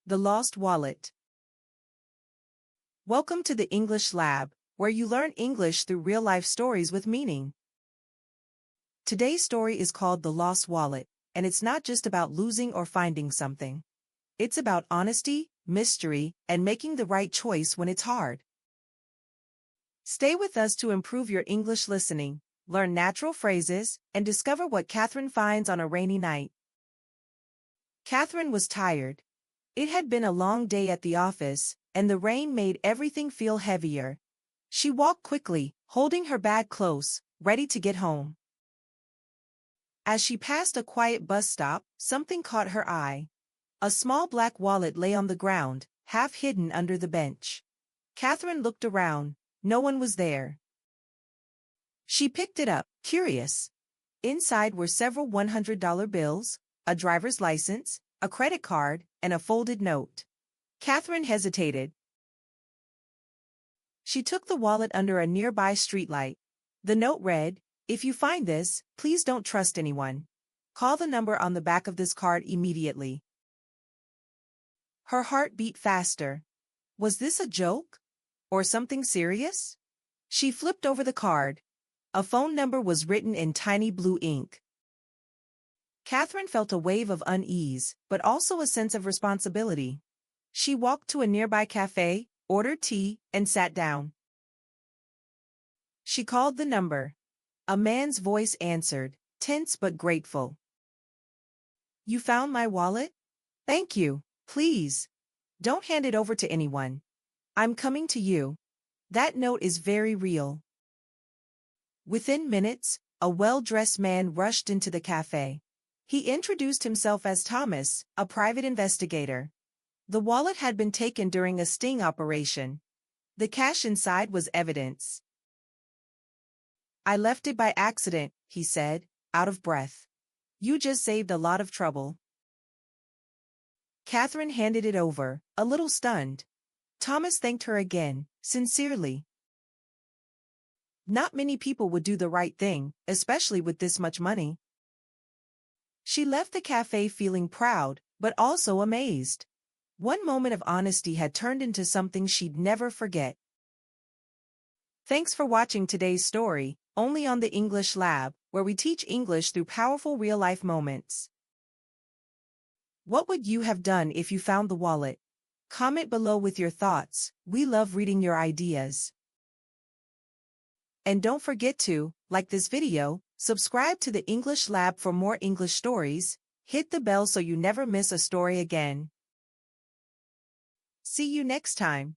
The Lost Wallet. Welcome to the English Lab, where you learn English through real-life stories with meaning. Today's story is called The Lost Wallet, and it's not just about losing or finding something. It's about honesty, mystery, and making the right choice when it's hard. Stay with us to improve your English listening, learn natural phrases, and discover what Catherine finds on a rainy night. Catherine was tired. It had been a long day at the office, and the rain made everything feel heavier. She walked quickly, holding her bag close, ready to get home. As she passed a quiet bus stop, something caught her eye. A small black wallet lay on the ground, half hidden under the bench. Catherine looked around. No one was there. She picked it up, curious. Inside were several $100 bills, a driver's license, a credit card, and a folded note. Catherine hesitated. She took the wallet under a nearby streetlight. The note read, "If you find this, please don't trust anyone. Call the number on the back of this card immediately." Her heart beat faster. Was this a joke? Or something serious? She flipped over the card. A phone number was written in tiny blue ink. Catherine felt a wave of unease, but also a sense of responsibility. She walked to a nearby cafe, ordered tea, and sat down. She called the number. A man's voice answered, tense but grateful. "You found my wallet? Thank you. Please. Don't hand it over to anyone. I'm coming to you. That note is very real." Within minutes, a well-dressed man rushed into the cafe. He introduced himself as Thomas, a private investigator. The wallet had been taken during a sting operation. The cash inside was evidence. "I left it by accident," he said, out of breath. "You just saved a lot of trouble." Catherine handed it over, a little stunned. Thomas thanked her again, sincerely. Not many people would do the right thing, especially with this much money. She left the cafe feeling proud, but also amazed. One moment of honesty had turned into something she'd never forget. Thanks for watching today's story, only on the English Lab, where we teach English through powerful real-life moments. What would you have done if you found the wallet? Comment below with your thoughts. We love reading your ideas. And don't forget to like this video, subscribe to the English Lab for more English stories, hit the bell so you never miss a story again. See you next time.